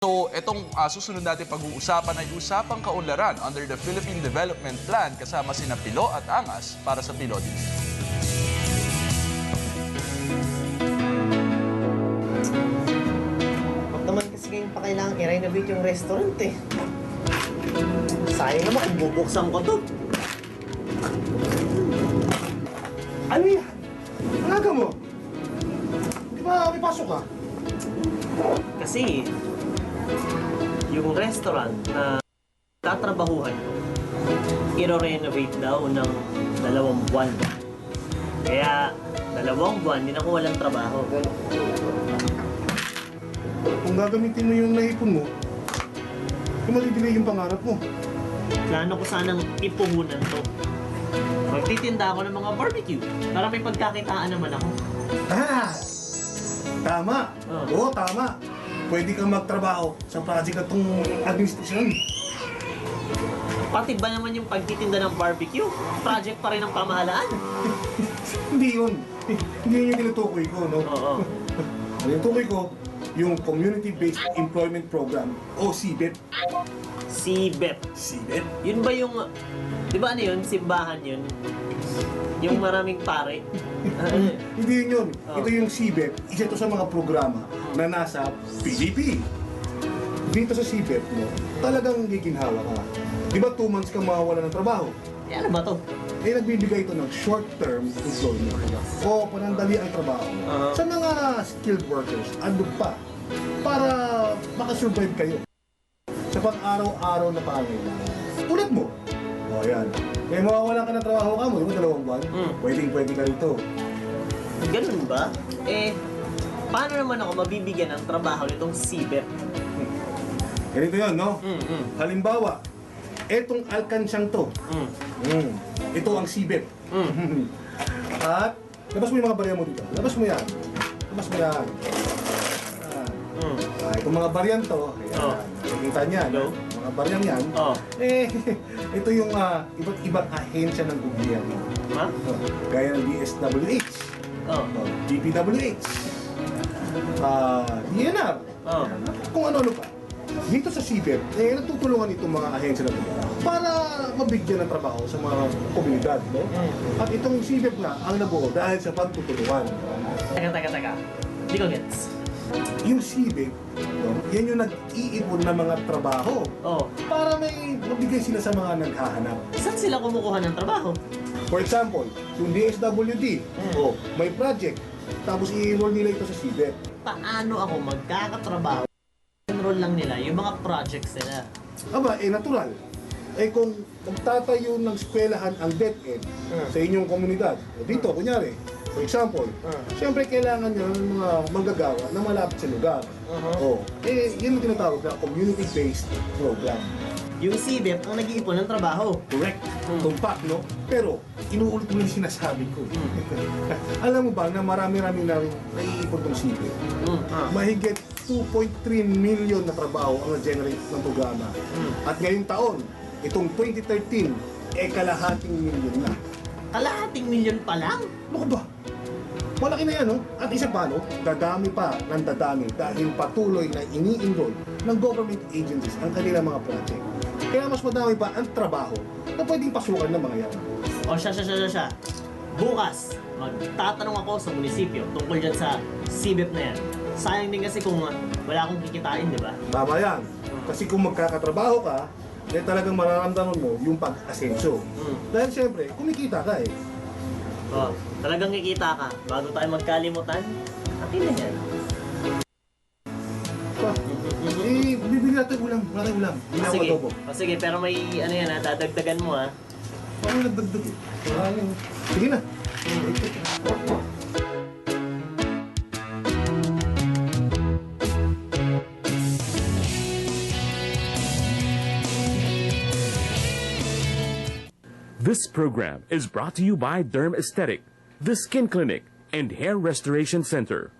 So, itong susunod natin pag-uusapan ay usapang kaunlaran under the Philippine Development Plan kasama sina Pilo at Angas para sa Pilo din. Huwag naman kasi ngayon pa kailangan i-renovate yung restaurant eh. Sayang naman kung bubuksan ko to. Ano yan? Alaga mo? Di ba may pasok ka? Kasi yung restaurant na tatrabahuhan ko, i-renovate daw ng 2 buwan. Kaya 2 buwan, din ako walang trabaho. Kung gagamitin mo yung naipon mo, kung madidelay yung pangarap mo. Plano ko sanang ipuhunan to. Magtitinda ako ng mga barbecue para may pagkakitaan naman ako. Ah! Tama! Oo, tama! Pwede kang magtrabaho sa project at itong administrasyon. Pati ba naman yung pagtitinda ng barbecue? Project pa rin ng pamahalaan. Hindi yun. Hindi yun yung tinutukoy ko, no? Oo. Ang tinutukoy ko, yung Community-Based Employment Program o CBEP. CBEP. CBEP? Yun ba yung... Di ba ano yun? Simbahan yun? Yung maraming pare? Hindi yun yun. Oh. Ito yung CBEP, isa ito sa mga programa na nasa PDP. Dito sa CBEP mo, talagang giginhawa ka. Di ba 2 months ka mawawala ng trabaho? Eh, ano ba to? Eh, nagbibigay ito ng short-term employment o panandali ang trabaho sa mga skilled workers. Ano pa? Para makasurvive kayo sa pang-araw-araw na pangangailangan. Tulad mo. O, yan. Eh, mawawalan ka ng trabaho ka mo, di ba 2 buwan? Pwede ka rito. Ganun ba? Eh, paano naman ako mabibigyan ng trabaho nitong CBEP? Ganito yun, no? Halimbawa, etong alkansyang to. Ito ang CBEP. At, labas mo yung mga barya mo dito. Labas mo yan. Labas mo yan. Itong mga baryan to, ayan, nakikita niya, no? Mga baryan yan, eh, ito yung iba't ibang ahensya ng gobyerno. Ha? Gaya ng DSWH, DPWH, DNR, kung ano-ano pa. Dito sa CBEP, eh, natutulungan itong mga ahensya na ito para mabigyan ng trabaho sa mga komunidad, no? At itong CBEP nga ang nabuo dahil sa pagtutulungan. Teka. Hindi ko gets. Yung CBEP, no, yan yung nag-iipon ng mga trabaho para may mabigay sila sa mga naghahanap. Saan sila kumukuha ng trabaho? For example, yung DSWD, may project, tapos i-enroll nila ito sa CBEP. Paano ako magkakatrabaho? Enroll lang nila yung mga projects nila. Aba, natural. Kung magtatayo ng eskwelahan ang DepEd sa inyong komunidad, dito, kunyari, for example, siyempre kailangan nyo ng mga manggagawa na malapit sa lugar. Yun ang tinatawag na community-based program. Yung CBEP ang nag-iipon ng trabaho. Correct. Tumpak, no? Pero, inuulit mo yung sinasabi ko. Alam mo ba na marami-rami na naiipon tong CBEP? Mahigit 2.3 million na trabaho ang na-generate ng programa. At ngayong taon, itong 2013, kalahating milyon na. Kalahating milyon pa lang? Ano ka ba? Malaki na yan, no? At isa pa, no? Dadami pa ng dadami dahil patuloy na ini-enroll ng government agencies ang kanilang mga project. Kaya mas madami pa ang trabaho na pwedeng pasukan ng mga yan. O siya. Bukas, magtatanong ako sa munisipyo tungkol dyan sa CBEP na yan. Sayang din kasi kung wala akong kikitain, di ba? Tama yan. Kasi kung magkakatrabaho ka, eh talagang mararamdaman mo yung pag-asenso. Dahil siyempre, kumikita ka eh. Talagang kikita ka bago tayo magkalimutan. Akin na yan. Bibili natin ulam. Wala tayong ulam. Hindi na ako adobo. Sige, pero may ano yan dadagdagan mo Ano nagdagdag eh? Sige na. This program is brought to you by Derm Aesthetic, The Skin Clinic, and Hair Restoration Center.